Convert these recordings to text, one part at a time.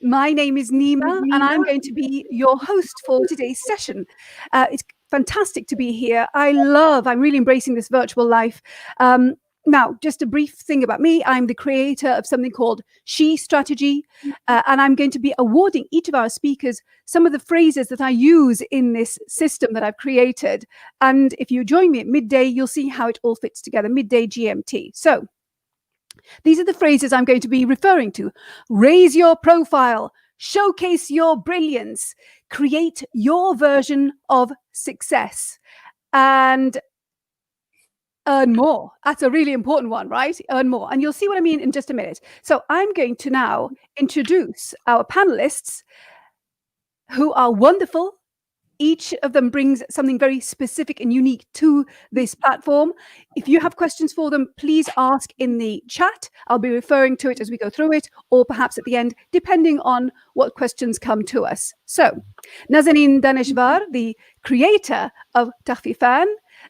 My name is Nima, and I'm going to be your host for today's session. It's fantastic to be here. I'm really embracing this virtual life. Now, just a brief thing about me. I'm the creator of something called She Strategy, and I'm going to be awarding each of our speakers some of the phrases that I use in this system that I've created. And if you join me at midday, you'll see how it all fits together, midday GMT. So, these are the phrases I'm going to be referring to. Raise your profile, showcase your brilliance, create your version of success, and earn more. That's a really important one, right? Earn more. And you'll see what I mean in just a minute. So I'm going to now introduce our panelists, who are wonderful. Each of them brings something very specific and unique to this platform. If you have questions for them, please ask in the chat. I'll be referring to it as we go through it, or perhaps at the end, depending on what questions come to us. So, Nazanin Daneshvar, the creator of Takhfifan,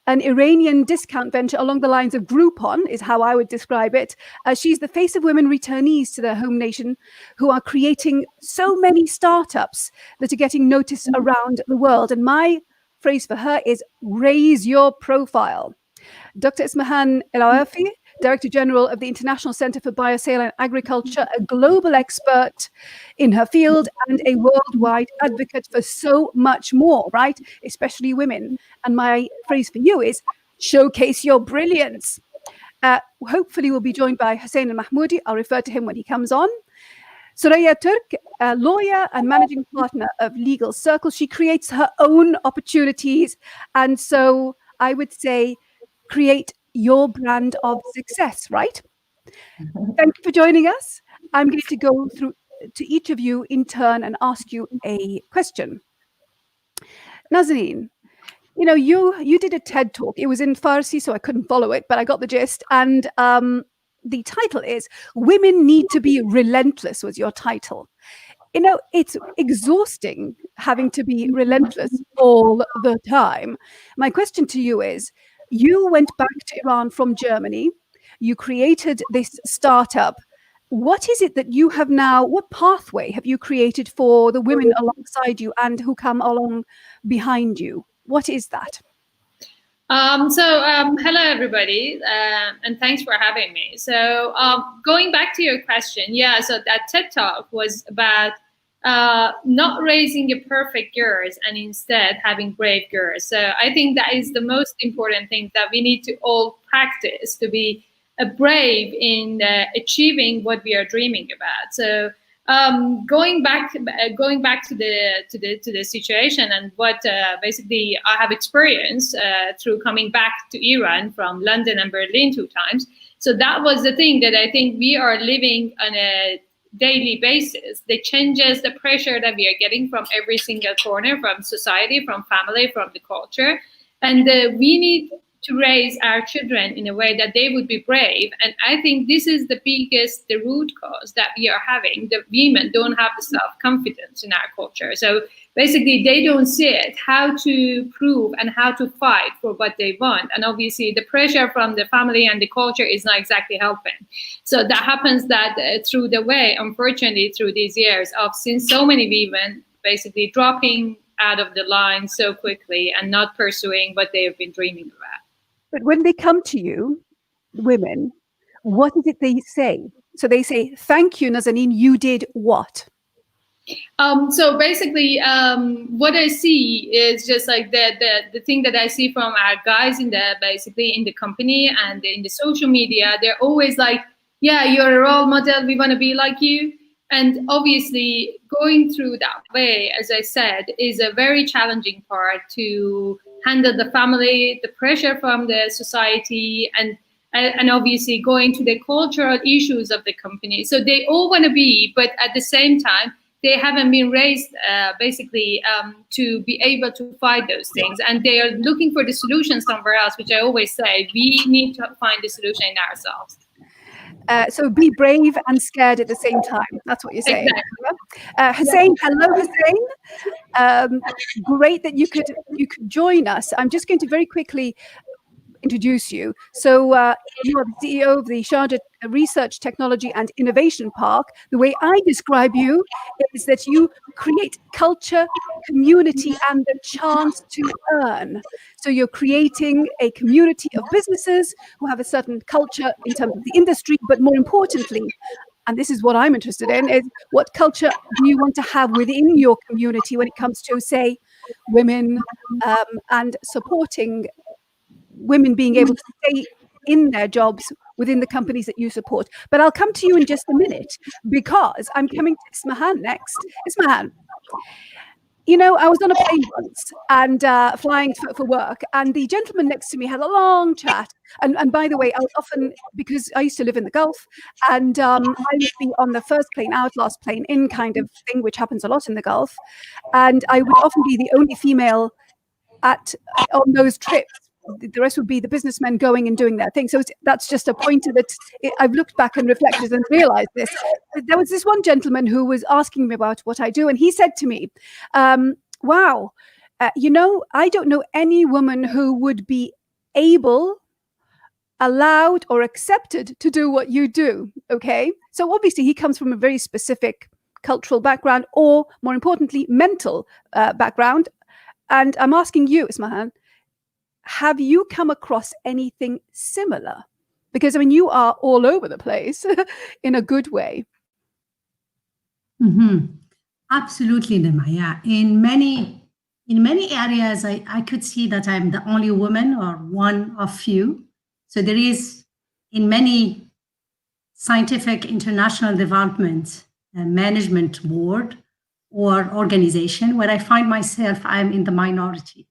an Iranian discount venture along the lines of Groupon, is how I would describe it. She's the face of women returnees to their home nation who are creating so many startups that are getting noticed around the world. And my phrase for her is raise your profile. Dr. Ismahan El-Awafi, Director General of the International Center for Biosale and Agriculture, a global expert in her field and a worldwide advocate for so much more, right? Especially women. And my phrase for you is showcase your brilliance. Hopefully we'll be joined by Hussein Al-Mahmoudi. I'll refer to him when he comes on. Soraya Turk, a lawyer and managing partner of Legal Circle. She creates her own opportunities. And so I would say create your brand of success, right? Thank you for joining us. I'm going to go through to each of you in turn and ask you a question. Nazanin, you did a TED talk. It was in Farsi, so I couldn't follow it, but I got the gist. And the title is Women Need to Be Relentless, was your title. It's exhausting having to be relentless all the time. My question to you is, you went back to Iran from Germany. You created this startup. What is it that you have now, what pathway have you created for the women alongside you and who come along behind you? What is that? Hello, everybody, and thanks for having me. So going back to your question, so that TED Talk was about not raising a perfect girls and instead having brave girls. So I think that is the most important thing that we need to all practice to be brave in achieving what we are dreaming about. So going back to the situation and what basically I have experienced through coming back to Iran from London and Berlin 2 times. So that was the thing that I think we are living on a daily basis. The changes, the pressure that we are getting from every single corner, from society, from family, from the culture. And we need to raise our children in a way that they would be brave. And I think this is the root cause that we are having. The women don't have the self-confidence in our culture. So basically, they don't see it, how to prove and how to fight for what they want. And obviously, the pressure from the family and the culture is not exactly helping. So that happens that through the way, unfortunately, through these years, I've seen so many women basically dropping out of the line so quickly and not pursuing what they have been dreaming about. But when they come to you, women, what is it they say? So they say, thank you, Nazanin, you did what? So basically, what I see is just like the thing that I see from our guys in the company and in the social media. They're always like, yeah, you're a role model. We want to be like you. And obviously, going through that way, as I said, is a very challenging part to handle the family, the pressure from the society, and obviously going to the cultural issues of the company. So they all want to be, but at the same time, they haven't been raised to be able to fight those things. And they are looking for the solution somewhere else, which I always say, we need to find the solution in ourselves. So be brave and scared at the same time. That's what you're saying. Exactly. Hussein, hello, Hussein. Great that you could join us. I'm just going to very quickly introduce you. So you are the CEO of the Sharjah Research, Technology and Innovation Park. The way I describe you is that you create culture, community, and the chance to earn. So you're creating a community of businesses who have a certain culture in terms of the industry, but more importantly, and this is what I'm interested in, is what culture do you want to have within your community when it comes to, say, women, and supporting women being able to stay in their jobs within the companies that you support. But I'll come to you in just a minute, because I'm coming to Ismahan next. Ismahan, you know, I was on a plane once and flying for work, and the gentleman next to me had a long chat. And by the way, I was often, because I used to live in the Gulf, and I would be on the first plane out, last plane in kind of thing, which happens a lot in the Gulf. And I would often be the only female on those trips. The rest would be the businessmen going and doing their thing. So that's just a pointer that I've looked back and reflected and realized this. There was this one gentleman who was asking me about what I do, and he said to me, wow, you know, I don't know any woman who would be able, allowed, or accepted to do what you do. Okay, so obviously he comes from a very specific cultural background, or more importantly, mental background. And I'm asking you, Ismahan, have you come across anything similar? Because, I mean, you are all over the place in a good way. Absolutely, Nima. Yeah. In many areas, I could see that I'm the only woman or one of few. So there is, in many scientific international development management board or organization where I find myself, I'm in the minority.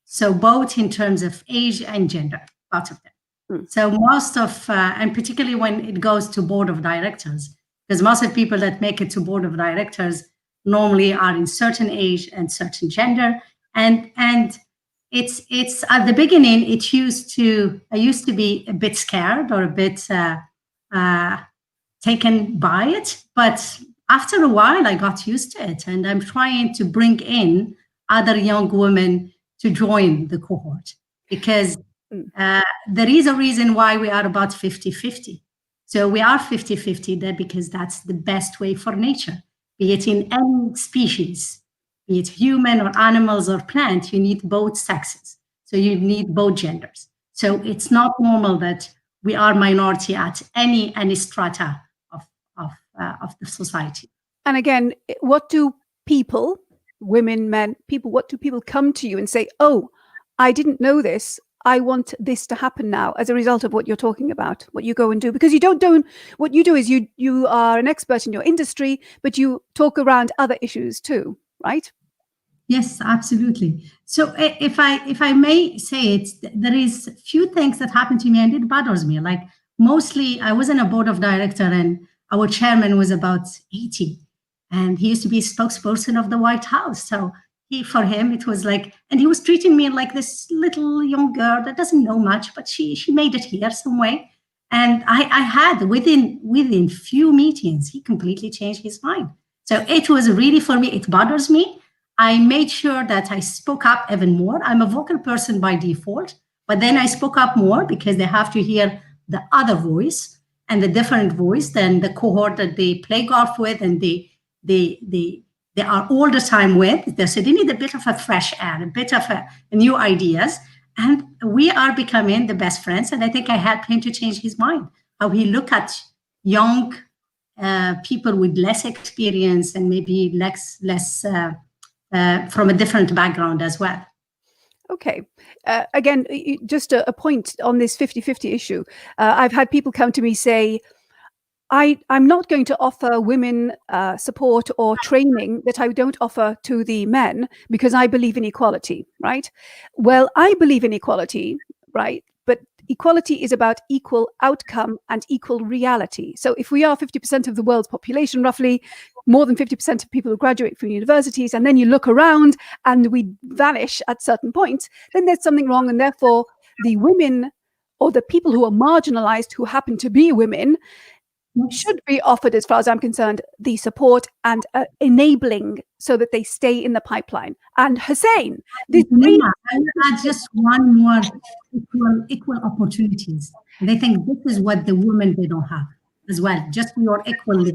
So both in terms of age and gender, both of them. So most of, and particularly when it goes to board of directors, because most of the people that make it to board of directors normally are in certain age and certain gender. And it's at the beginning, I used to be a bit scared or a bit taken by it. But after a while, I got used to it. And I'm trying to bring in other young women to join the cohort, because there is a reason why we are about 50-50. So we are 50-50 there because that's the best way for nature, be it in any species, be it human or animals or plant, you need both sexes. So you need both genders. So it's not normal that we are minority at any strata of the society. And again, what do people, women, men, people, what do people come to you and say, oh, I didn't know this, I want this to happen now, as a result of what you're talking about, what you go and do? Because you don't do, what you do is you are an expert in your industry, but you talk around other issues too, right? Yes, absolutely. So if I may say it, there is few things that happen to me and it bothers me. Like, mostly I was in a board of director and our chairman was about 80. And he used to be spokesperson of the White House. So for him, it was like, and he was treating me like this little young girl that doesn't know much, but she made it here some way. And I had within few meetings, he completely changed his mind. So it was really, for me, it bothers me. I made sure that I spoke up even more. I'm a vocal person by default, but then I spoke up more because they have to hear the other voice and the different voice than the cohort that they play golf with and they are all the time with. So they need a bit of a fresh air, a bit of a new ideas. And we are becoming the best friends. And I think I helped him to change his mind, how he look at young people with less experience and maybe less from a different background as well. Okay. Again, just a point on this 50-50 issue. I've had people come to me say, I'm not going to offer women support or training that I don't offer to the men because I believe in equality, right? Well, I believe in equality, right? But equality is about equal outcome and equal reality. So if we are 50% of the world's population, roughly, more than 50% of people who graduate from universities, and then you look around and we vanish at certain points, then there's something wrong. And therefore, the women or the people who are marginalized, who happen to be women, should be offered, as far as I'm concerned, the support and enabling so that they stay in the pipeline. And Hussein, this add just one more, equal opportunities. And I think this is what the women, they don't have as well, just your equal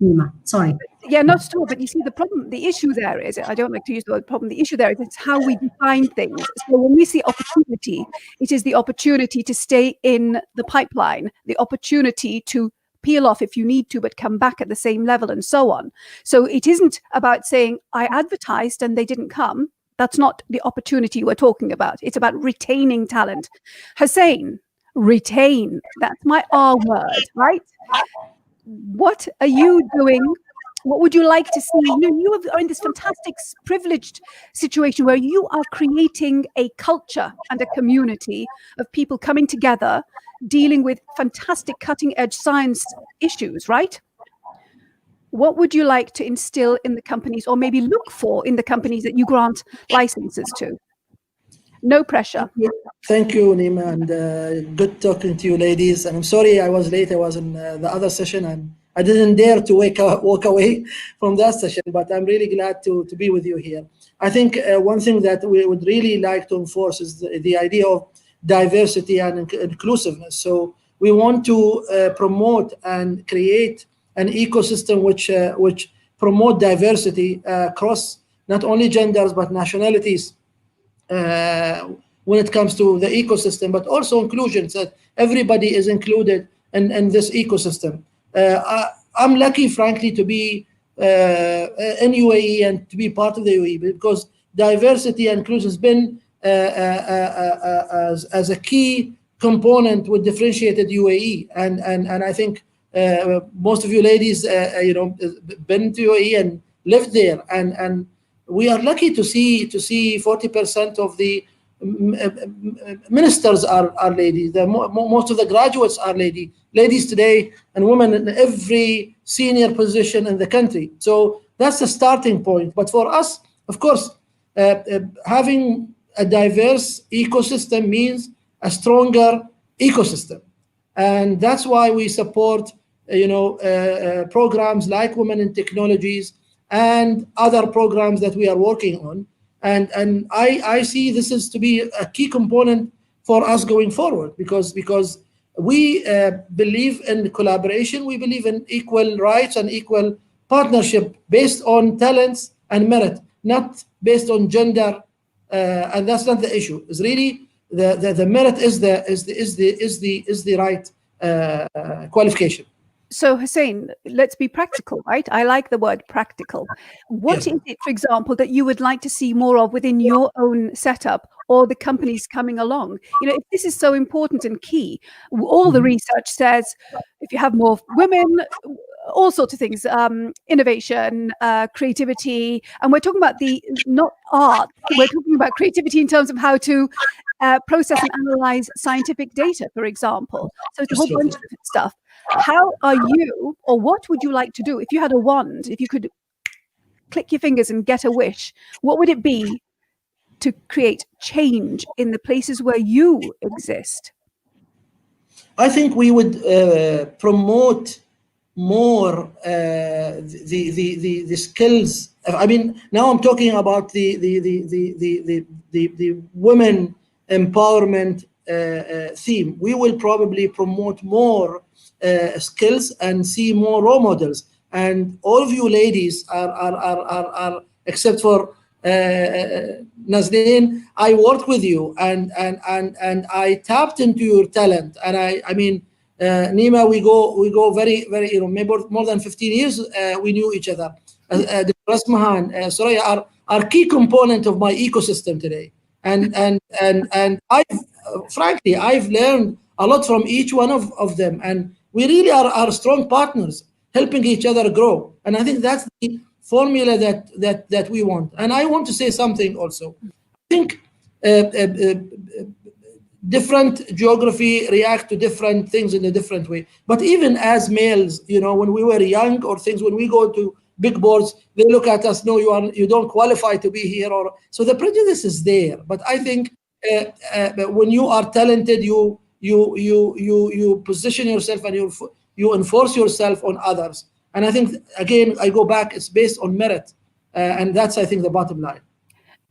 Nima. Sorry. Yeah, not at all. But you see, the issue there is, I don't like to use the word problem, the issue there is it's how we define things. So when we see opportunity, it is the opportunity to stay in the pipeline, the opportunity to peel off if you need to, but come back at the same level and so on. So it isn't about saying, I advertised and they didn't come. That's not the opportunity we're talking about. It's about retaining talent. Hussein, retain. That's my R word, right? What are you doing? What would you like to see? You are in this fantastic, privileged situation where you are creating a culture and a community of people coming together, dealing with fantastic cutting-edge science issues, right? What would you like to instill in the companies, or maybe look for in the companies that you grant licenses to? No pressure. Thank you, Nima, and good talking to you, ladies. And I'm sorry I was late. I was in the other session, and I didn't dare to walk away from that session, but I'm really glad to be with you here. I think one thing that we would really like to enforce is the idea of diversity and inclusiveness. So we want to promote and create an ecosystem which promote diversity across not only genders but nationalities when it comes to the ecosystem, but also inclusion, so that everybody is included in this ecosystem. I'm lucky, frankly, to be in UAE and to be part of the UAE, because diversity and inclusion has been as a key component with differentiated UAE, and I think most of you ladies, been to UAE and lived there, and we are lucky to see 40% of the ministers are ladies. Most of the graduates are ladies today, and women in every senior position in the country. So that's the starting point. But for us, of course, having a diverse ecosystem means a stronger ecosystem, and that's why we support programs like Women in Technologies and other programs that we are working on. And I see this is to be a key component for us going forward, because we believe in collaboration, we believe in equal rights and equal partnership based on talents and merit, not based on gender, and that's not the issue. It's really the merit is the right qualification. So Hussein, let's be practical, right? I like the word practical. What is it, for example, that you would like to see more of within your own setup or the companies coming along? If this is so important and key, all the research says if you have more women, all sorts of things, innovation, creativity, and we're talking about not art, we're talking about creativity in terms of how to process and analyze scientific data, for example. So it's a whole bunch of stuff. How are you, or what would you like to do if you had a wand, if you could click your fingers and get a wish? What would it be to create change in the places where you exist? I think we would promote more the skills. I mean, now I'm talking about the women empowerment theme. We will probably promote more skills and see more role models. And all of you ladies are except for Nazneen, I worked with you and I tapped into your talent. And I mean, Nima, we go very, very, maybe more than 15 years we knew each other. Rasmahan, Soraya are key component of my ecosystem today. And frankly, I've learned a lot from each one of them. And we really are strong partners, helping each other grow. And I think that's the formula that we want. And I want to say something also. I think different geography react to different things in a different way. But even as males, when we were young or things, when we go to big boards, they look at us, no, you don't qualify to be here. So the prejudice is there. But I think when you are talented, you position yourself and you enforce yourself on others. And I think, again, I go back, it's based on merit. And that's, I think, the bottom line.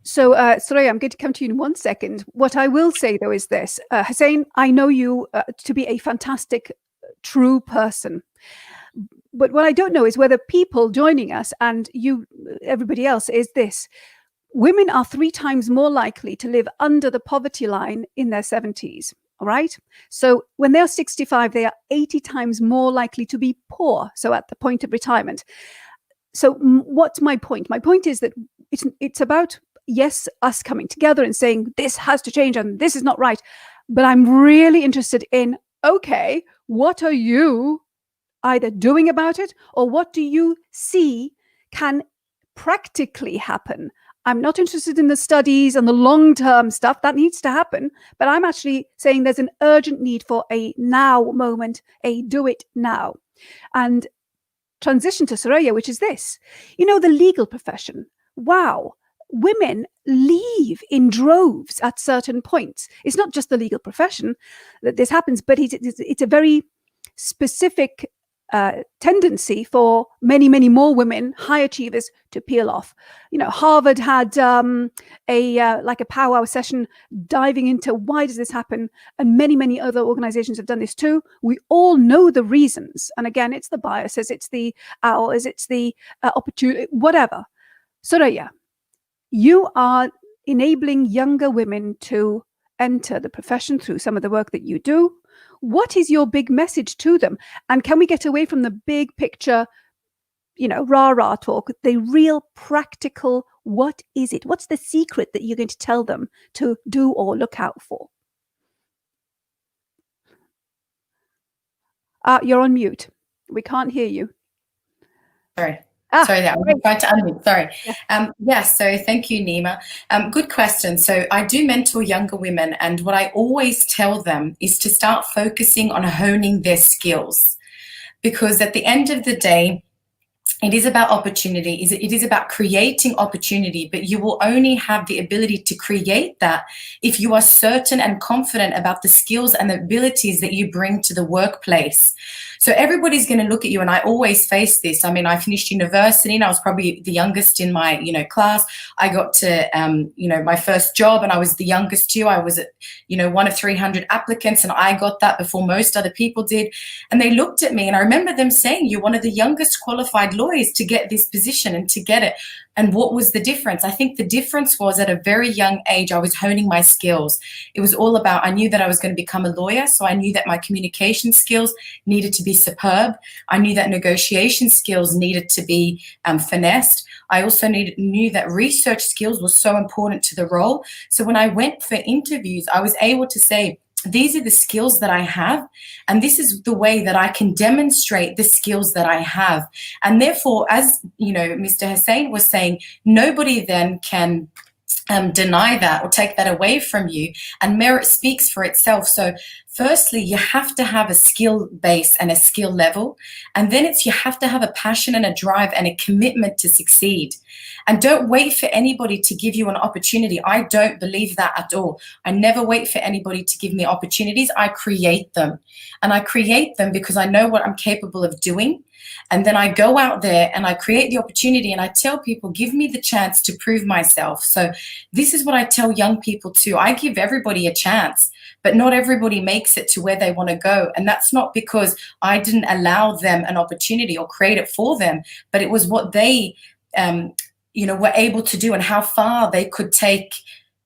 So, Soraya, I'm going to come to you in 1 second. What I will say, though, is this. Hussein, I know you to be a fantastic, true person. But what I don't know is whether people joining us and you, everybody else, is this. Women are 3 times more likely to live under the poverty line in their 70s. All right. So when they're 65, they are 80 times more likely to be poor. So at the point of retirement. So what's my point? My point is that it's about, yes, us coming together and saying this has to change and this is not right. But I'm really interested in, okay, what are you either doing about it, or what do you see can practically happen? I'm not interested in the studies and the long-term stuff. That needs to happen. But I'm actually saying there's an urgent need for a now moment, a do it now. And transition to Soraya, which is this. You know, the legal profession. Wow. Women leave in droves at certain points. It's not just the legal profession that this happens, but it's a very specific tendency for many, many more women, high achievers, to peel off. You know, Harvard had a powwow session diving into why does this happen, and many, many other organizations have done this too. We all know the reasons, and again, it's the biases, it's the hours, it's the opportunity, whatever. Soraya, you are enabling younger women to enter the profession through some of the work that you do. What is your big message to them? And can we get away from the big picture, you know, rah-rah talk, the real practical, what is it? What's the secret that you're going to tell them to do or look out for? You're on mute. We can't hear you. Sorry. Sorry, I was trying to unmute. Sorry. Yes, so thank you, Nima. Good question. So I do mentor younger women, and what I always tell them is to start focusing on honing their skills, because at the end of the day, it is about opportunity. It is about creating opportunity, but you will only have the ability to create that if you are certain and confident about the skills and the abilities that you bring to the workplace. So everybody's going to look at you, and I always face this. I mean, I finished university and I was probably the youngest in my, class. I got to, my first job, and I was the youngest too. I was, one of 300 applicants, and I got that before most other people did. And they looked at me, and I remember them saying, "You're one of the youngest qualified lawyers to get this position and to get it." And what was the difference? I think the difference was at a very young age, I was honing my skills. It was all about, I knew that I was going to become a lawyer. So I knew that my communication skills needed to be superb. I knew that negotiation skills needed to be finessed. I also knew that research skills were so important to the role. So when I went for interviews, I was able to say, these are the skills that I have, and this is the way that I can demonstrate the skills that I have. And therefore, as Mr. Hussain was saying, nobody then can deny that or take that away from you, and merit speaks for itself. So firstly, you have to have a skill base and a skill level, and then you have to have a passion and a drive and a commitment to succeed. And don't wait for anybody to give you an opportunity. I don't believe that at all. I never wait for anybody to give me opportunities. I create them, and I create them because I know what I'm capable of doing. And then I go out there and I create the opportunity, and I tell people, give me the chance to prove myself. So this is what I tell young people too. I give everybody a chance, but not everybody makes it to where they want to go. And that's not because I didn't allow them an opportunity or create it for them, but it was what they, were able to do and how far they could take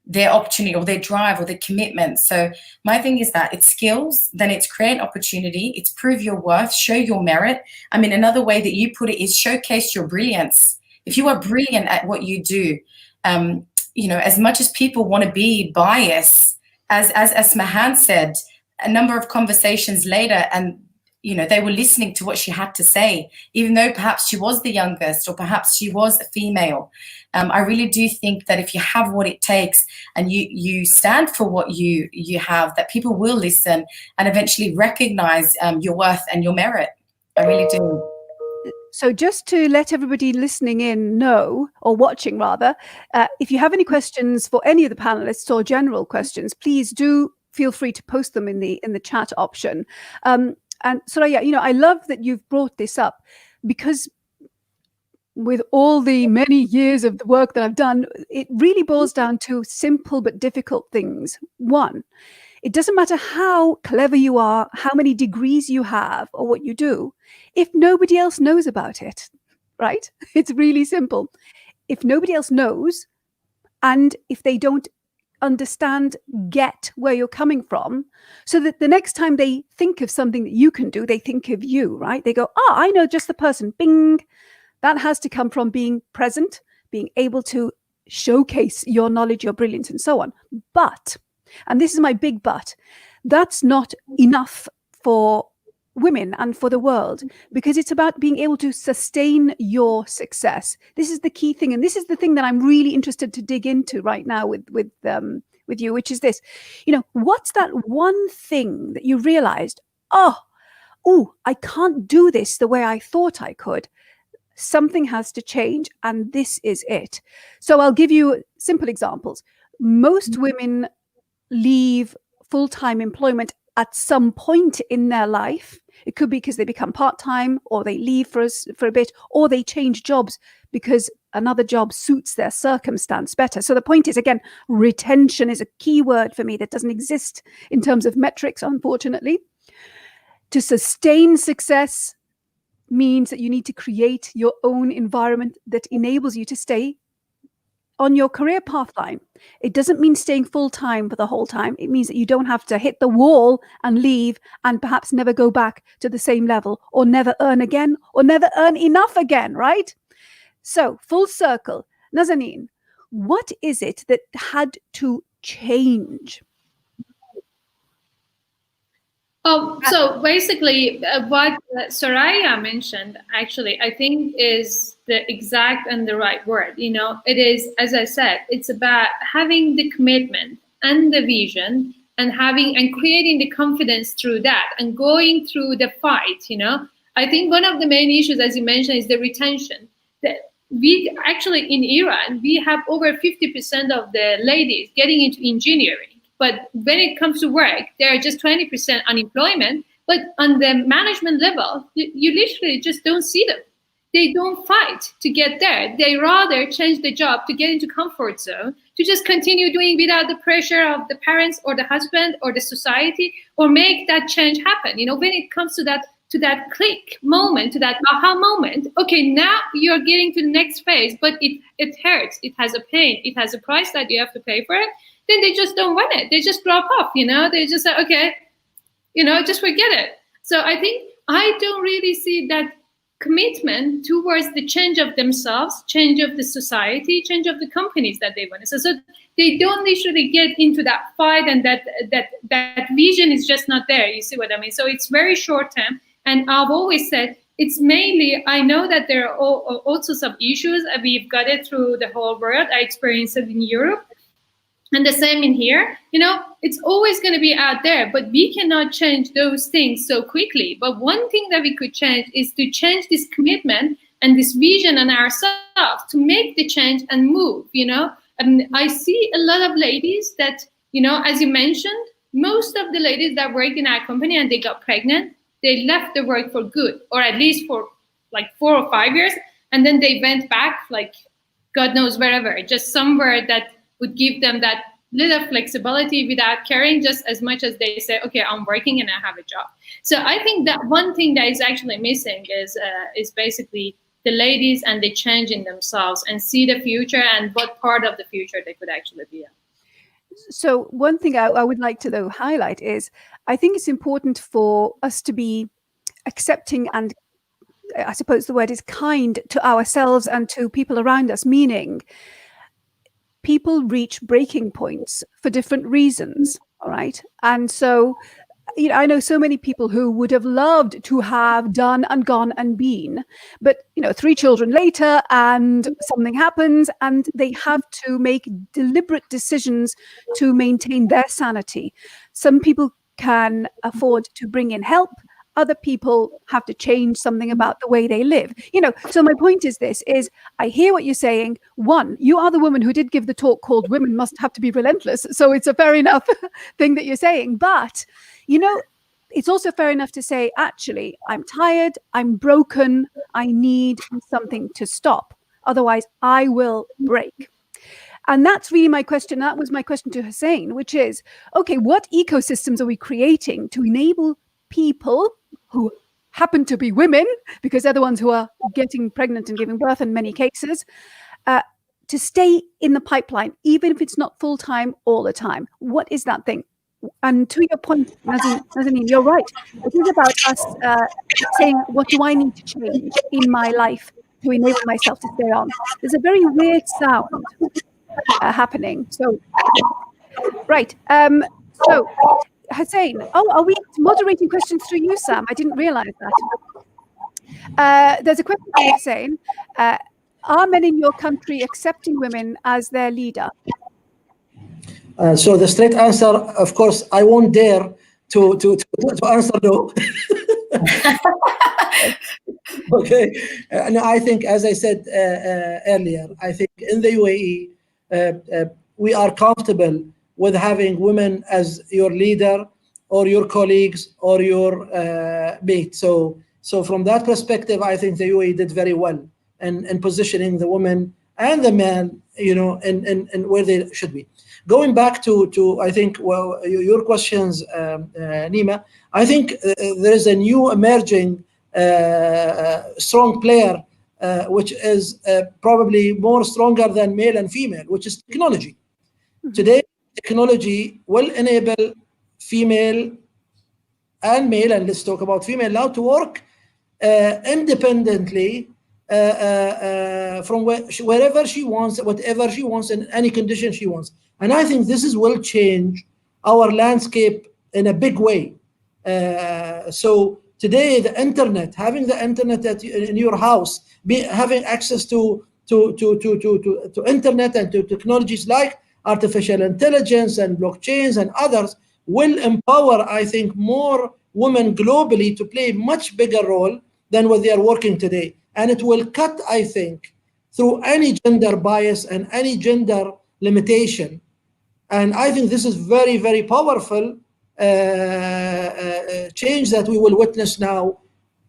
their opportunity or their drive or their commitment. So my thing is that it's skills, then it's create opportunity, it's prove your worth, show your merit. I mean, another way that you put it is showcase your brilliance. If you are brilliant at what you do, as much as people want to be biased, as Smahan said, a number of conversations later, and they were listening to what she had to say, even though perhaps she was the youngest or perhaps she was a female. I really do think that if you have what it takes and you stand for what you have, that people will listen and eventually recognize your worth and your merit. I really do. So just to let everybody listening in know, or watching rather, if you have any questions for any of the panelists or general questions, please do feel free to post them in the chat option. And Soraya, I love that you've brought this up, because with all the many years of the work that I've done, it really boils down to simple but difficult things. One, It doesn't matter how clever you are, how many degrees you have, or what you do, if nobody else knows about it, right? It's really simple. If nobody else knows, and if they don't understand, get where you're coming from, so that the next time they think of something that you can do, they think of you, right? They go, I know just the person, bing. That has to come from being present, being able to showcase your knowledge, your brilliance, and so on. But, and this is my big but, that's not enough for women and for the world, because it's about being able to sustain your success. This is the key thing, and this is the thing that I'm really interested to dig into right now with you, which is this. What's that one thing that you realized, I can't do this the way I thought I could. Something has to change, and this is it. So I'll give you simple examples. Most women leave full-time employment at some point in their life. It could be because they become part-time, or they leave for a bit, or they change jobs because another job suits their circumstance better. So the point is, again, retention is a key word for me that doesn't exist in terms of metrics, unfortunately. To sustain success means that you need to create your own environment that enables you to stay on your career path line. It doesn't mean staying full-time for the whole time. It means that you don't have to hit the wall and leave and perhaps never go back to the same level, or never earn again, or never earn enough again, right? So full circle, Nazanin, what is it that had to change? So basically what Soraya mentioned, actually, I think is the exact and the right word. It is, as I said, it's about having the commitment and the vision, and creating the confidence through that, and going through the fight. I think one of the main issues, as you mentioned, is the retention. We actually, in Iran, we have over 50% of the ladies getting into engineering. But when it comes to work, there are just 20% unemployment. But on the management level, you literally just don't see them. They don't fight to get there. They rather change the job to get into comfort zone, to just continue doing without the pressure of the parents or the husband or the society, or make that change happen. When it comes to that click moment, to that aha moment, okay, now you're getting to the next phase, but it hurts. It has a pain. It has a price that you have to pay for it. Then they just don't want it. They just drop off, They just say, okay, just forget it. So I think I don't really see that commitment towards the change of themselves, change of the society, change of the companies that they want. So they don't literally get into that fight, and that vision is just not there. You see what I mean? So it's very short term. And I've always said, it's mainly, I know that there are all sorts of issues. We've got it through the whole world. I experienced it in Europe. And the same in here, it's always going to be out there, but we cannot change those things so quickly. But one thing that we could change is to change this commitment and this vision on ourselves, to make the change and move, And I see a lot of ladies that, as you mentioned, most of the ladies that worked in our company and they got pregnant, they left the work for good, or at least for like 4 or 5 years. And then they went back, like, God knows wherever, just somewhere that would give them that little flexibility without caring, just as much as they say, okay, I'm working and I have a job. So I think that one thing that is actually missing is basically the ladies and the change in themselves, and see the future and what part of the future they could actually be in. So one thing I would like to, though, highlight is, I think it's important for us to be accepting and, I suppose the word is, kind to ourselves and to people around us, meaning people reach breaking points for different reasons, all right? And so, I know so many people who would have loved to have done and gone and been, but, 3 children later and something happens and they have to make deliberate decisions to maintain their sanity. Some people can afford to bring in help. Other people have to change something about the way they live. So my point is this, is I hear what you're saying. One, you are the woman who did give the talk called Women Must Have to Be Relentless. So it's a fair enough thing that you're saying. But, it's also fair enough to say, actually, I'm tired, I'm broken, I need something to stop. Otherwise, I will break. And that's really my question. That was my question to Hussein, which is, okay, what ecosystems are we creating to enable people who happen to be women, because they're the ones who are getting pregnant and giving birth in many cases, to stay in the pipeline, even if it's not full-time all the time? What is that thing? And to your point, Nazanin, you're right. It is about us saying, what do I need to change in my life to enable myself to stay on? There's a very weird sound happening. So, right. So, Hussein, are we moderating questions through you, Sam? I didn't realize that. There's a question from Hussein. Are men in your country accepting women as their leader? So the straight answer, of course, I won't dare to answer no. Okay, and I think, as I said earlier, I think in the UAE, we are comfortable with having women as your leader or your colleagues or your mate. So from that perspective, I think the UAE did very well in positioning the woman and the man, in where they should be. Going back to I think, well, your questions, Nima, I think there is a new emerging strong player, which is probably more stronger than male and female, which is technology. Today, technology will enable female and male, and let's talk about female now, to work independently from wherever she wants, whatever she wants, in any condition she wants. And I think this will change our landscape in a big way. So today, the internet, having the internet in your house, having access to internet and to technologies like artificial intelligence and blockchains and others, will empower, I think, more women globally to play a much bigger role than what they are working today. And it will cut, I think, through any gender bias and any gender limitation. And I think this is very, very powerful change that we will witness now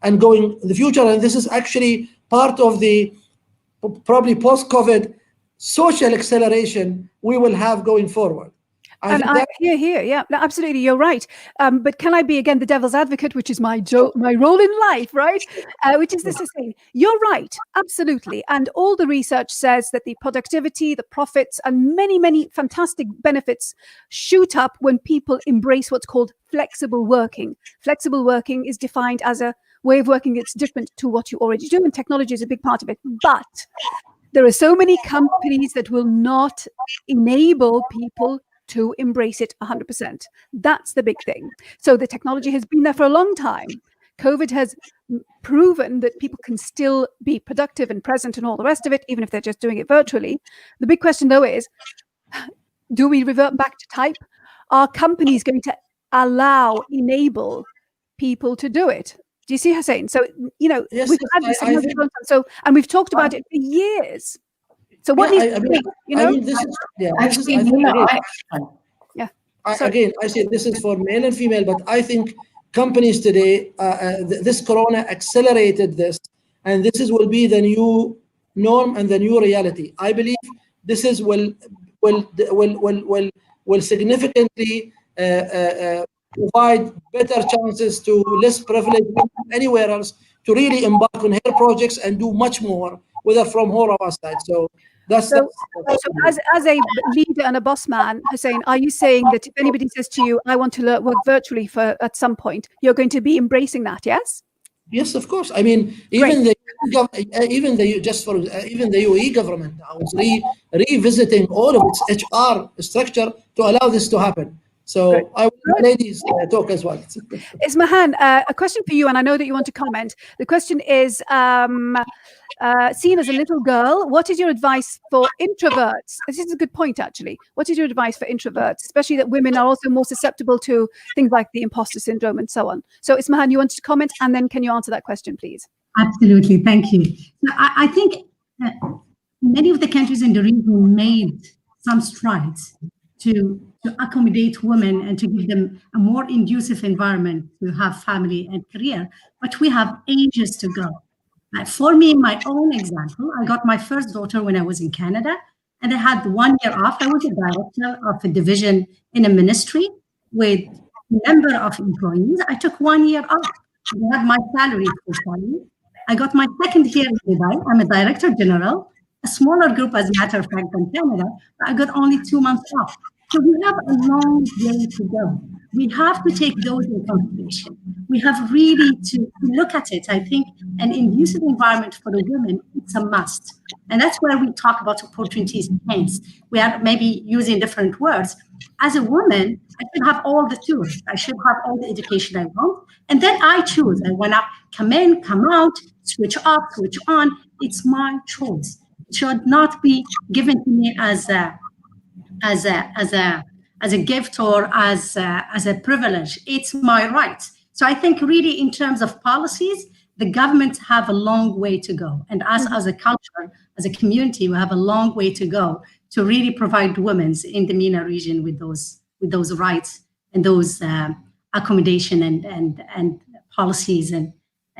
and going in the future. And this is actually part of the probably post-COVID social acceleration we will have going forward. Yeah, no, absolutely, you're right. But can I be again the devil's advocate, which is my role in life, right? Which is this thing. You're right, absolutely. And all the research says that the productivity, the profits, and many, many fantastic benefits shoot up when people embrace what's called flexible working. Flexible working is defined as a way of working that's different to what you already do, and technology is a big part of it. But there are so many companies that will not enable people to embrace it 100%. That's the big thing. So the technology has been there for a long time. COVID has proven that people can still be productive and present and all the rest of it, even if they're just doing it virtually. The big question, though, is, do we revert back to type? Are companies going to enable people to do it? Do you see, Hussein? So, yes, we've had this and we've talked about it for years. So what needs to be, Again, I say this is for male and female, but I think companies today, this Corona accelerated this, and this will be the new norm and the new reality. I believe this will significantly provide better chances to less privileged anywhere else to really embark on her projects and do much more, whether from home or outside. So that's as a leader and a boss man, Hussein, are you saying that if anybody says to you, I want to work virtually at some point, you're going to be embracing that? Yes. Yes, of course. I mean, even the UAE government now is revisiting all of its HR structure to allow this to happen. So I will let ladies talk as well. Ismahan, a question for you, and I know that you want to comment. The question is, seen as a little girl, what is your advice for introverts? This is a good point, actually. What is your advice for introverts, especially that women are also more susceptible to things like the imposter syndrome and so on? So Ismahan, you wanted to comment, and then can you answer that question, please? Absolutely, thank you. I think many of the countries in the region made some strides to accommodate women and to give them a more conducive environment to have family and career, but we have ages to go. For me, my own example, I got my first daughter when I was in Canada, and I had 1 year off. I was a director of a division in a ministry with a number of employees. I took 1 year off. I had my salary for salary. I got my second year in Dubai. I'm a director general, a smaller group, as a matter of fact, than Canada. But I got only 2 months off. So we have a long way to go. We have to take those in consideration. We have really to look at it. I think an inclusive environment for the women, it's a must. And that's where we talk about opportunities. Hence, we are maybe using different words. As a woman, I should have all the tools. I should have all the education I want. And then I choose. I want to come in, come out, switch off, switch on. It's my choice. It should not be given to me as a gift or as a privilege. It's my right. So I think really in terms of policies, the government have a long way to go. And us as a culture, as a community, we have a long way to go to really provide women in the MENA region with those rights and those accommodation and policies and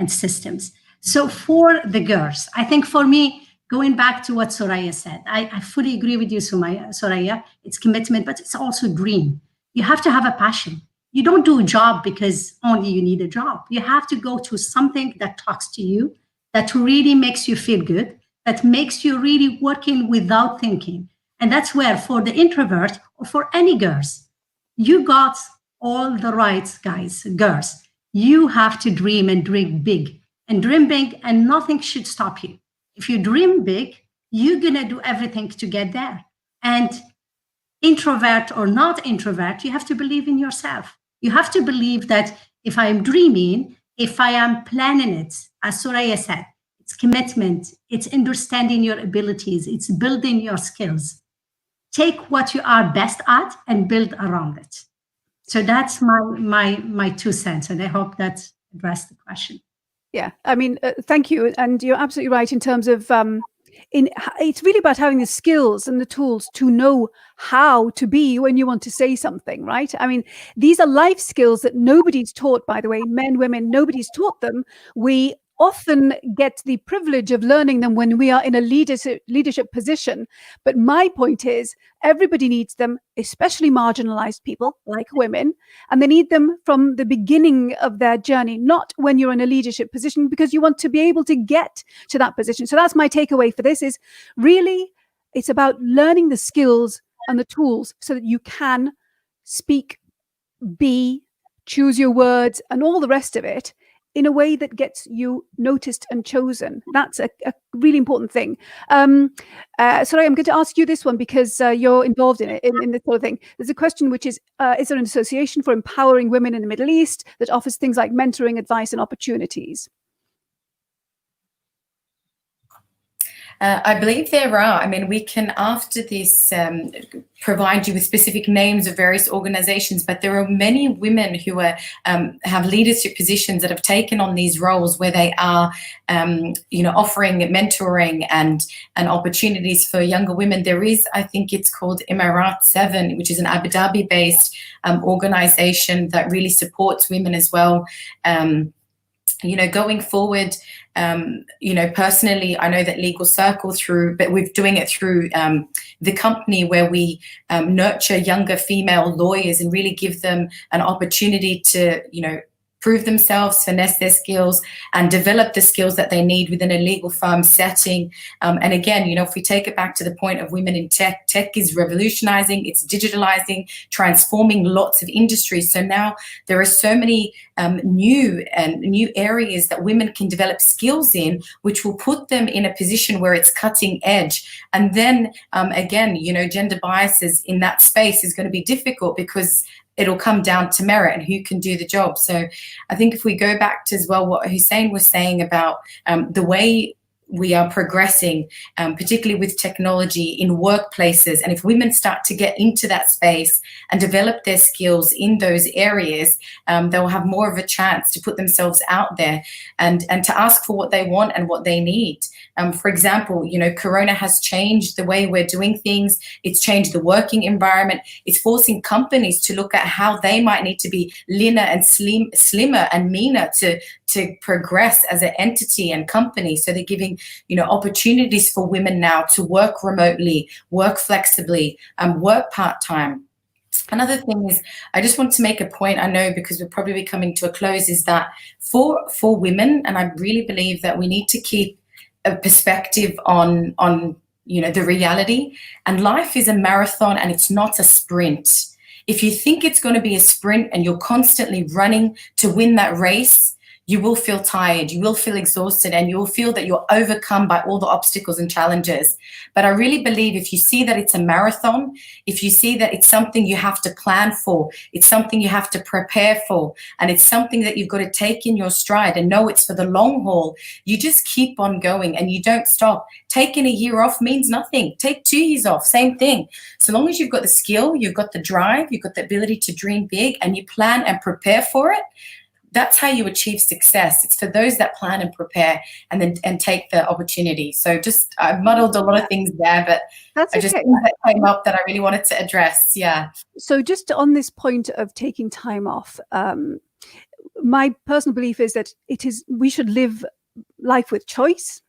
systems. So for the girls, I think for me, going back to what Soraya said, I fully agree with you, Soraya. It's commitment, but it's also dream. You have to have a passion. You don't do a job because only you need a job. You have to go to something that talks to you, that really makes you feel good, that makes you really working without thinking. And that's where for the introvert or for any girls, you got all the rights, girls. You have to dream and dream big and nothing should stop you. If you dream big, you're going to do everything to get there. And introvert or not introvert, you have to believe in yourself. You have to believe that if I'm dreaming, if I am planning it, as Soraya said, it's commitment, it's understanding your abilities, it's building your skills. Take what you are best at and build around it. So that's my 2 cents, and I hope that addressed the question. Yeah, I mean, thank you. And you're absolutely right in terms of, it's really about having the skills and the tools to know how to be when you want to say something, right? I mean, these are life skills that nobody's taught, by the way, men, women, nobody's taught them. We often get the privilege of learning them when we are in a leadership position. But my point is, everybody needs them, especially marginalized people like women, and they need them from the beginning of their journey, not when you're in a leadership position, because you want to be able to get to that position. So that's my takeaway for this, is really, it's about learning the skills and the tools so that you can speak, be, choose your words, and all the rest of it in a way that gets you noticed and chosen. That's a really important thing. Sorry, I'm going to ask you this one because you're involved in it, in this sort of thing. There's a question which is there an association for empowering women in the Middle East that offers things like mentoring, advice, and opportunities? I believe there are. I mean, we can, after this, provide you with specific names of various organizations, but there are many women who are have leadership positions that have taken on these roles where they are, offering mentoring and opportunities for younger women. There is, I think it's called Emirat 7, which is an Abu Dhabi-based organization that really supports women as well. Going forward, personally, I know that Legal Circle but we're doing it through the company where we nurture younger female lawyers and really give them an opportunity to, prove themselves, finesse their skills, and develop the skills that they need within a legal firm setting. And again, if we take it back to the point of women in tech, tech is revolutionizing, it's digitalizing, transforming lots of industries. So now there are so many new areas that women can develop skills in, which will put them in a position where it's cutting edge. And then again, gender biases in that space is going to be difficult because it'll come down to merit and who can do the job. So I think if we go back to as well what Hussein was saying about the way we are progressing, particularly with technology in workplaces, and if women start to get into that space and develop their skills in those areas, they'll have more of a chance to put themselves out there and to ask for what they want and what they need. For example, Corona has changed the way we're doing things. It's changed the working environment. It's forcing companies to look at how they might need to be leaner and slimmer and meaner to progress as an entity and company. So they're giving creating, opportunities for women now to work remotely, work flexibly, work part-time. Another thing is, I just want to make a point, I know because we're probably coming to a close, is that for women, and I really believe that we need to keep a perspective on the reality, and life is a marathon and it's not a sprint. If you think it's going to be a sprint and you're constantly running to win that race, you will feel tired, you will feel exhausted, and you will feel that you're overcome by all the obstacles and challenges. But I really believe if you see that it's a marathon, if you see that it's something you have to plan for, it's something you have to prepare for, and it's something that you've got to take in your stride and know it's for the long haul, you just keep on going and you don't stop. Taking a year off means nothing. Take 2 years off, same thing. So long as you've got the skill, you've got the drive, you've got the ability to dream big, and you plan and prepare for it, that's how you achieve success. It's for those that plan and prepare and take the opportunity. So just, I muddled a lot of things there, but that's I just okay. things that came up that I really wanted to address. Yeah. So just on this point of taking time off, my personal belief is that we should live life with choice,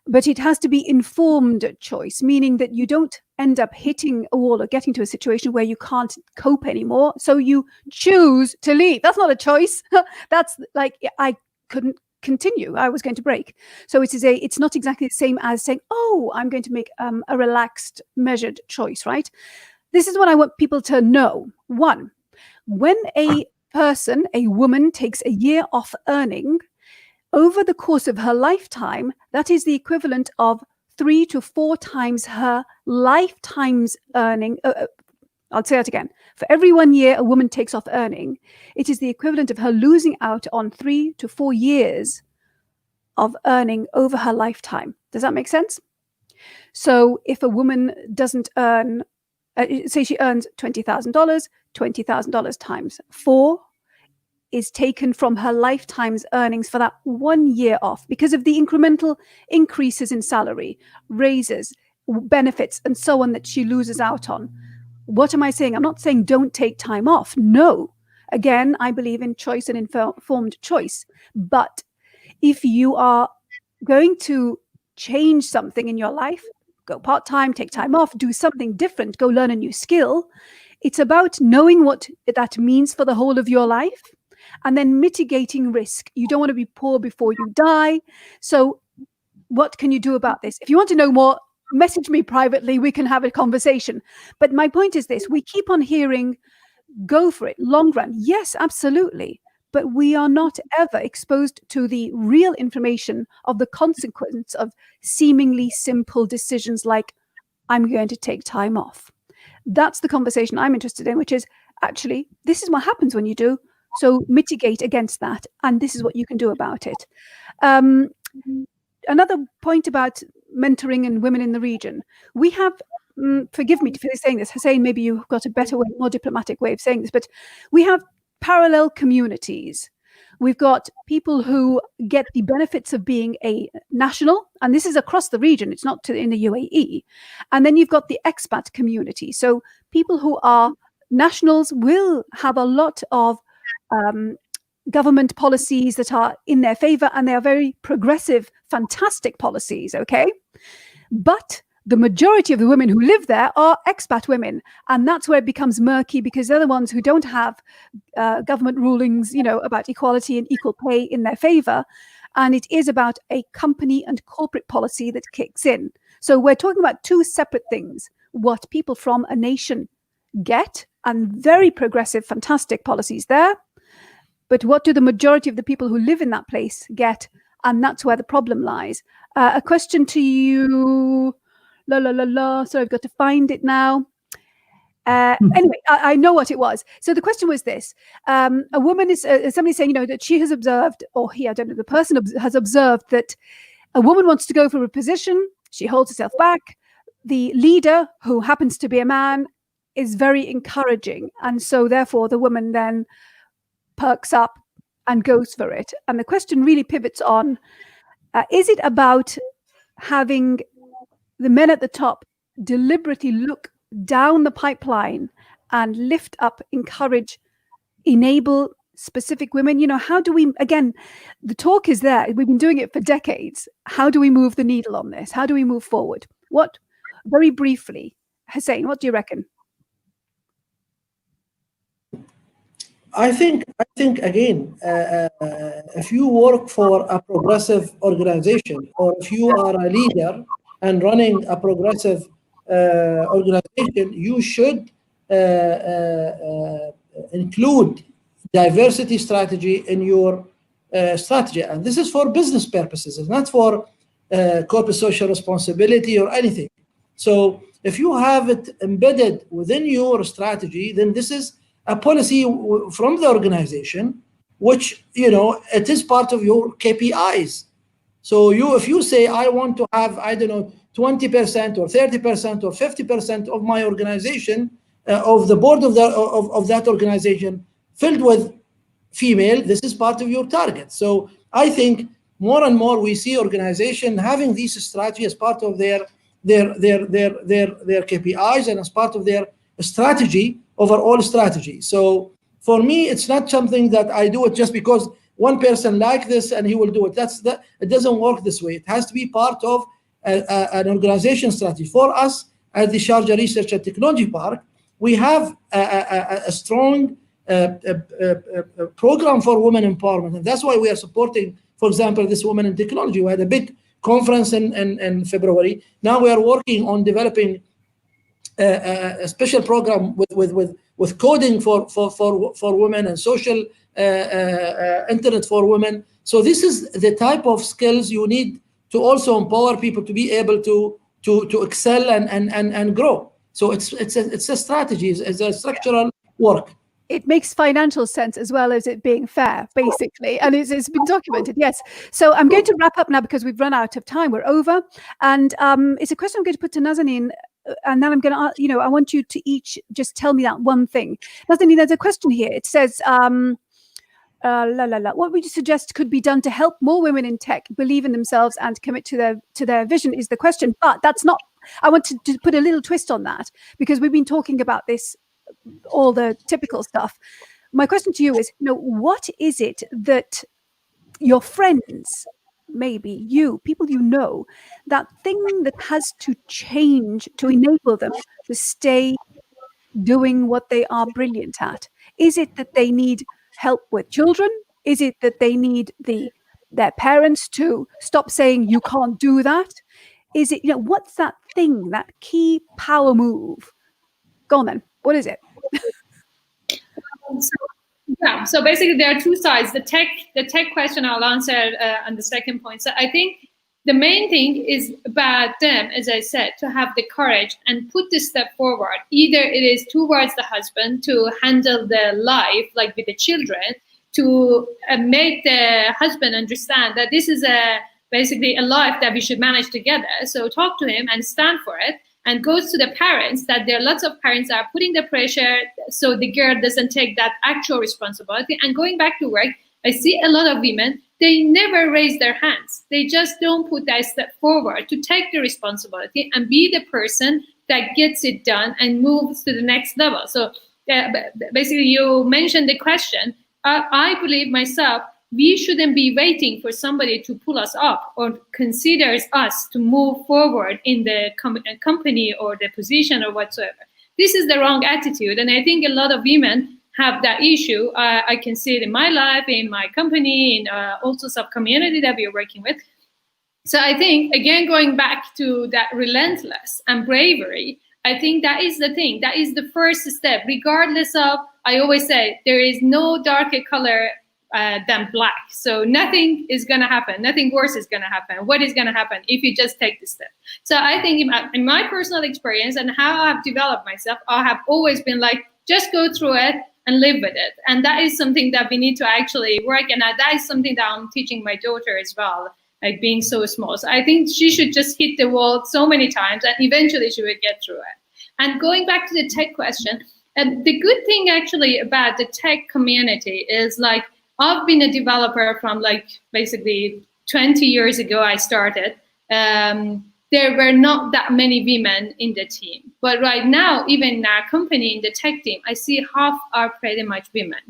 but it has to be informed choice, meaning that you don't end up hitting a wall or getting to a situation where you can't cope anymore. So you choose to leave. That's not a choice. That's like, I couldn't continue. I was going to break. So it's not exactly the same as saying, oh, I'm going to make a relaxed, measured choice, right? This is what I want people to know. One, when a woman takes a year off earning, over the course of her lifetime, that is the equivalent of 3 to 4 times her lifetime's earning. I'll say that again. For every 1 year a woman takes off earning, it is the equivalent of her losing out on 3 to 4 years of earning over her lifetime. Does that make sense? So if a woman doesn't earn, say she earns $20,000, $20,000 times 4 is taken from her lifetime's earnings for that 1 year off because of the incremental increases in salary, raises, benefits, and so on that she loses out on. What am I saying? I'm not saying don't take time off. No. Again, I believe in choice and informed choice. But if you are going to change something in your life, go part-time, take time off, do something different, go learn a new skill, it's about knowing what that means for the whole of your life. And then mitigating risk. You don't want to be poor before you die. So what can you do about this? If you want to know more, message me privately. We can have a conversation. But my point is this. We keep on hearing, go for it, long run. Yes, absolutely. But we are not ever exposed to the real information of the consequence of seemingly simple decisions like, I'm going to take time off. That's the conversation I'm interested in, which is actually, this is what happens when you do. So mitigate against that, and this is what you can do about it. Another point about mentoring and women in the region. We have, forgive me for saying this, Hussein, maybe you've got a better way, more diplomatic way of saying this, but we have parallel communities. We've got people who get the benefits of being a national, and this is across the region, it's not in the UAE. And then you've got the expat community. So people who are nationals will have a lot of government policies that are in their favor, and they are very progressive, fantastic policies, okay? But the majority of the women who live there are expat women, and that's where it becomes murky because they're the ones who don't have government rulings, about equality and equal pay in their favor, and it is about a company and corporate policy that kicks in. So we're talking about two separate things: what people from a nation get, and very progressive, fantastic policies there. But what do the majority of the people who live in that place get? And that's where the problem lies. A question to you. So I've got to find it now. Anyway, I know what it was. So the question was this. A woman is, somebody saying, that she has observed, or he, I don't know, the person has observed that a woman wants to go for a position. She holds herself back. The leader, who happens to be a man, is very encouraging. And so therefore the woman then perks up and goes for it. And the question really pivots on, is it about having the men at the top deliberately look down the pipeline and lift up, encourage, enable specific women? You know, how do we, again, the talk is there. We've been doing it for decades. How do we move the needle on this? How do we move forward? What, very briefly, Hussein, what do you reckon? I think again, if you work for a progressive organization, or if you are a leader and running a progressive organization, you should include diversity strategy in your strategy. And this is for business purposes. It's not for corporate social responsibility or anything. So if you have it embedded within your strategy, then this is a policy from the organization, which, you know, it is part of your KPIs. So if you say, I want to have, I don't know, 20% or 30% or 50% of my organization, of the board of that organization filled with female, this is part of your target. So I think more and more we see organizations having this strategy as part of their KPIs and as part of their strategy, overall strategy. So for me, it's not something that I do it just because one person like this and he will do it. It doesn't work this way. It has to be part of an organization strategy. For us at the Sharjah Research and Technology Park, we have a strong program for women empowerment, and that's why we are supporting, for example, this Women in Technology. We had a big conference in February. Now we are working on developing a special program with coding for women and social internet for women. So this is the type of skills you need to also empower people to be able to excel and grow. So it's a strategy, it's a structural work. It makes financial sense as well as it being fair, basically. And it's been documented, yes. So I'm going to wrap up now because we've run out of time. We're over. And it's a question I'm going to put to Nazanin. And then I'm going to, you know, I want you to each just tell me that one thing. Nazanin, there's a question here. It says, what would you suggest could be done to help more women in tech believe in themselves and commit to their vision is the question. But that's not, I want to put a little twist on that because we've been talking about this, all the typical stuff. My question to you is, you know, what is it that your friends, maybe you, people you know, that thing that has to change to enable them to stay doing what they are brilliant at? Is it that they need help with children? Is it that they need their parents to stop saying you can't do that? Is it, you know, what's that thing, that key power move? Go on then. What is it? So basically there are two sides. The tech question I'll answer on the second point. So I think the main thing is about them, as I said, to have the courage and put this step forward. Either it is towards the husband to handle the life, like with the children, to make the husband understand that this is basically a life that we should manage together. So talk to him and stand for it. And goes to the parents, that there are lots of parents that are putting the pressure so the girl doesn't take that actual responsibility. And going back to work, I see a lot of women, they never raise their hands. They just don't put that step forward to take the responsibility and be the person that gets it done and moves to the next level. So basically you mentioned the question. I believe myself, we shouldn't be waiting for somebody to pull us up or considers us to move forward in the company or the position or whatsoever. This is the wrong attitude. And I think a lot of women have that issue. I can see it in my life, in my company, in also sub-community that we are working with. So I think, again, going back to that relentless and bravery, I think that is the thing. That is the first step, regardless of, I always say, there is no darker color than black. So nothing is going to happen. Nothing worse is going to happen. What is going to happen if you just take the step? So I think in my personal experience and how I've developed myself, I have always been like, just go through it and live with it. And that is something that we need to actually work. And that is something that I'm teaching my daughter as well, like being so small. So I think she should just hit the wall so many times and eventually she will get through it. And going back to the tech question, and the good thing actually about the tech community is like, I've been a developer from like basically 20 years ago I started. There were not that many women in the team. But right now, even in our company, in the tech team, I see half are pretty much women.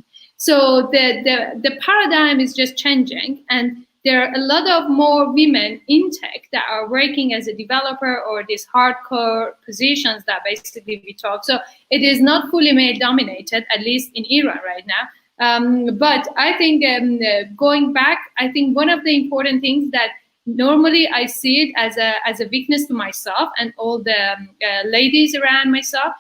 So the paradigm is just changing, and there are a lot of more women in tech that are working as a developer or these hardcore positions that basically we talk. So it is not fully male dominated, at least in Iran right now. But I think going back, I think one of the important things that normally I see it as a weakness to myself and all the ladies around myself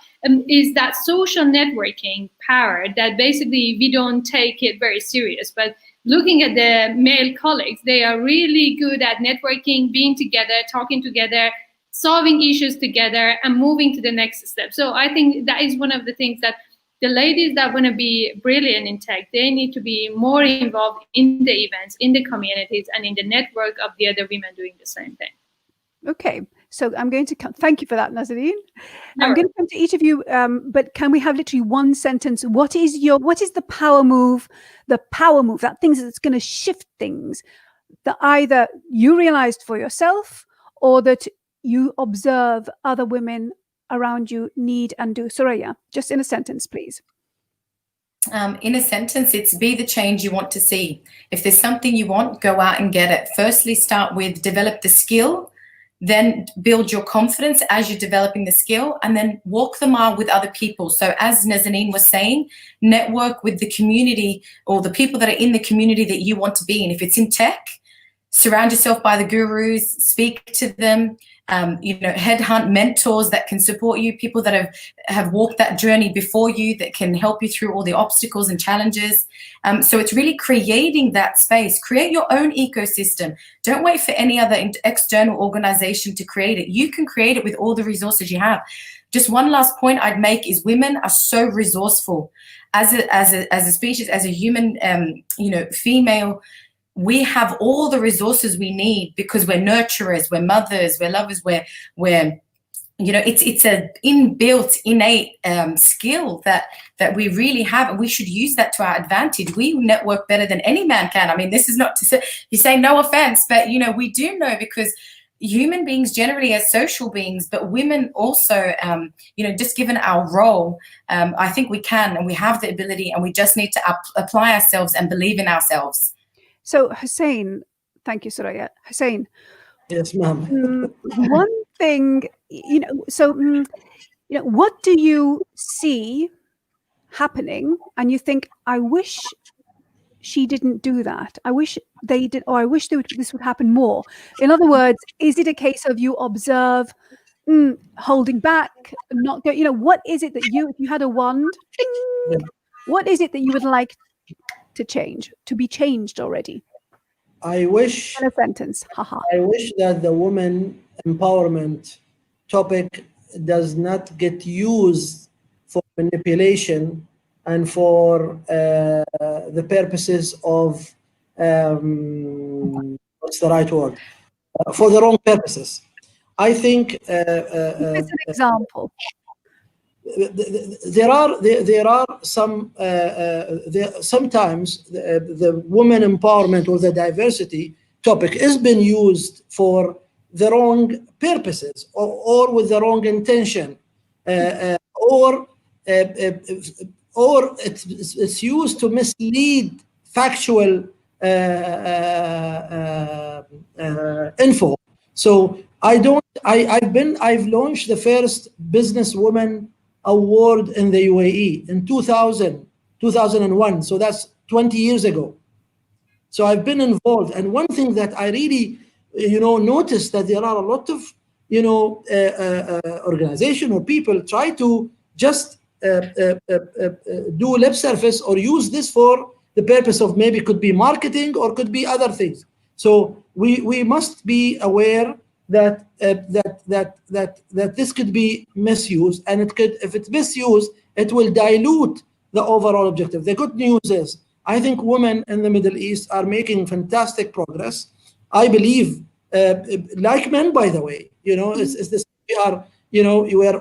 is that social networking power that basically we don't take it very serious. But looking at the male colleagues, they are really good at networking, being together, talking together, solving issues together, and moving to the next step. So I think that is one of the things that the ladies that want to be brilliant in tech, they need to be more involved in the events, in the communities, and in the network of the other women doing the same thing. Okay, so I'm going to come. Thank you for that, Nazanin. No. I'm going to come to each of you, but can we have literally one sentence? What is the power move? The power move, that thing that's going to shift things that either you realized for yourself or that you observe other women around you need and do. Soraya, just in a sentence, please. In a sentence, it's be the change you want to see. If there's something you want, go out and get it. Firstly, start with develop the skill, then build your confidence as you're developing the skill, and then walk the mile with other people. So as Nazanin was saying, network with the community or the people that are in the community that you want to be in. If it's in tech, surround yourself by the gurus, speak to them, headhunt mentors that can support you, people that have walked that journey before you that can help you through all the obstacles and challenges. So it's really creating that space. Create your own ecosystem. Don't wait for any other external organization to create it. You can create it with all the resources you have. Just one last point I'd make is women are so resourceful. As a species, as a human, female, we have all the resources we need because we're nurturers, we're mothers, we're lovers, we're it's a inbuilt, innate skill that we really have, and we should use that to our advantage. We network better than any man can. I mean, this is not to say, you say no offense, but we do know because human beings generally are social beings, but women also, just given our role, I think we can and we have the ability, and we just need to apply ourselves and believe in ourselves. So Hussein, thank you, Soraya. Hussein. Yes, ma'am. One thing, what do you see happening and you think, I wish she didn't do that. I wish they did, or I wish this would happen more. In other words, is it a case of you observe, holding back, not go, what is it that if you had a wand, ding, what is it that you would like to change, to be changed already? I wish, in a sentence, haha. I wish that the women empowerment topic does not get used for manipulation and for the purposes of, what's the right word? For the wrong purposes. I think... it's an example. There are some sometimes the women empowerment or the diversity topic has been used for the wrong purposes or with the wrong intention, or it's used to mislead factual info. So I've launched the first businesswoman award in the UAE in 2001. So that's 20 years ago. So I've been involved. And one thing that I really, noticed that there are a lot of, organization or people try to just do lip service or use this for the purpose of maybe could be marketing or could be other things. So we must be aware that this could be misused, and if it's misused, it will dilute the overall objective. The good news is, I think women in the Middle East are making fantastic progress. I believe, like men, by the way, it's this,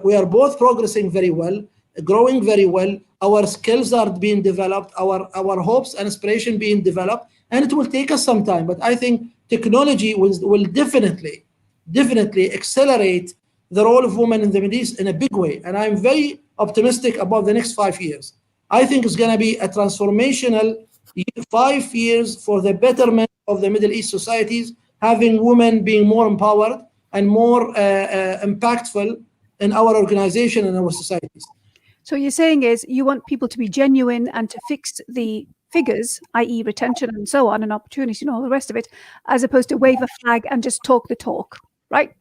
we are both progressing very well, growing very well. Our skills are being developed, our hopes and aspiration being developed, and it will take us some time. But I think technology will definitely accelerate the role of women in the Middle East in a big way. And I'm very optimistic about the next 5 years. I think it's going to be a transformational 5 years for the betterment of the Middle East societies, having women being more empowered and more impactful in our organization and our societies. So you're saying is you want people to be genuine and to fix the figures, i.e. retention and so on, and opportunity and all the rest of it, as opposed to wave a flag and just talk the talk, right?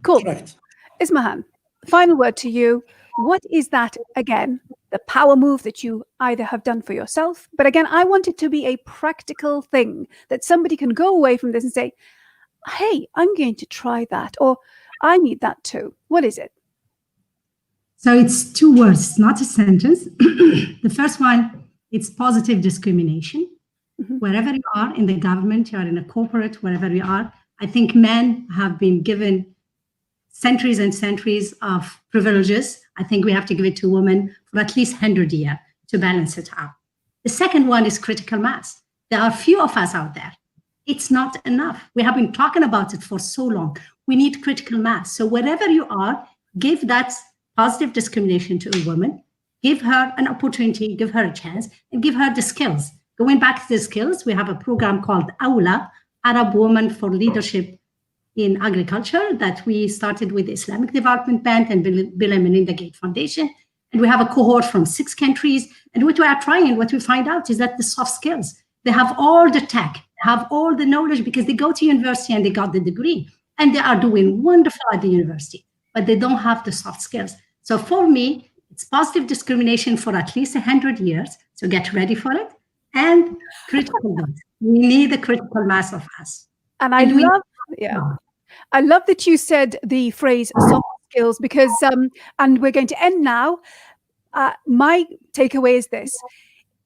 Cool. Right. Ismahan, final word to you. What is that, again, the power move that you either have done for yourself, but again, I want it to be a practical thing that somebody can go away from this and say, hey, I'm going to try that, or I need that too. What is it? So it's 2 words, not a sentence. The first one, it's positive discrimination. Mm-hmm. Wherever you are in the government, you're in a corporate, wherever you are, I think men have been given centuries and centuries of privileges. I think we have to give it to women for at least 100 years to balance it out. The second one is critical mass. There are few of us out there. It's not enough. We have been talking about it for so long. We need critical mass. So wherever you are, give that positive discrimination to a woman, give her an opportunity, give her a chance, and give her the skills. Going back to the skills, we have a program called AULA, Arab Women for Leadership in Agriculture, that we started with the Islamic Development Bank and Bill and Melinda Gates Foundation. And we have a cohort from 6 countries. And what we are trying, what we find out is that the soft skills, they have all the tech, have all the knowledge because they go to university and they got the degree and they are doing wonderful at the university, but they don't have the soft skills. So for me, it's positive discrimination for at least 100 years. So get ready for it. And critical mass. We need the critical mass of us. And I love that you said the phrase soft skills because, and we're going to end now. My takeaway is this.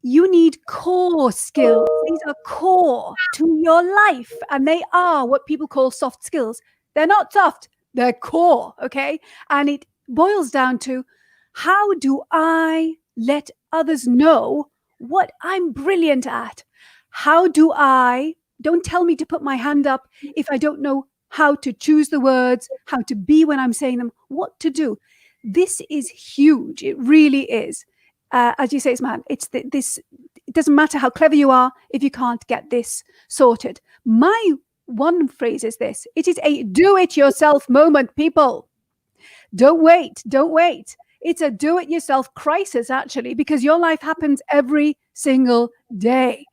You need core skills. These are core to your life. And they are what people call soft skills. They're not soft. They're core. Okay. And it boils down to, how do I let others know what I'm brilliant at? How do I, don't tell me to put my hand up if I don't know how to choose the words, how to be when I'm saying them, what to do. This is huge. It really is. As you say, Ismahan, it's this. It doesn't matter how clever you are if you can't get this sorted. My one phrase is this. It is a do-it-yourself moment, people. Don't wait. Don't wait. It's a do-it-yourself crisis, actually, because your life happens every single day.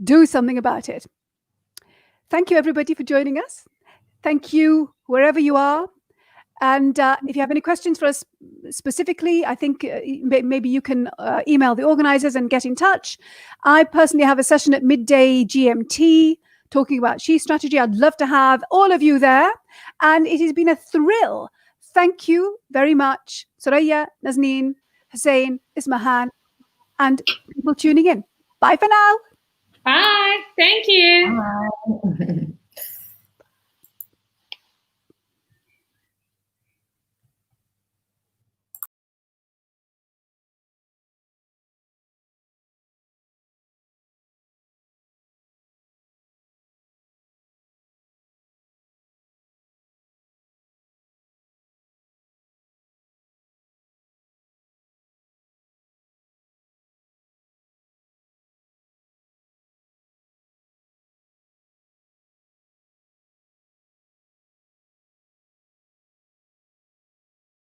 Do something about it. Thank you, everybody, for joining us. Thank you, wherever you are. And if you have any questions for us specifically, I think maybe you can email the organizers and get in touch. I personally have a session at midday GMT talking about She Strategy. I'd love to have all of you there. And it has been a thrill. Thank you very much, Soraya, Nazneen, Hussein, Ismahan, and people tuning in. Bye for now. Bye. Thank you. Bye.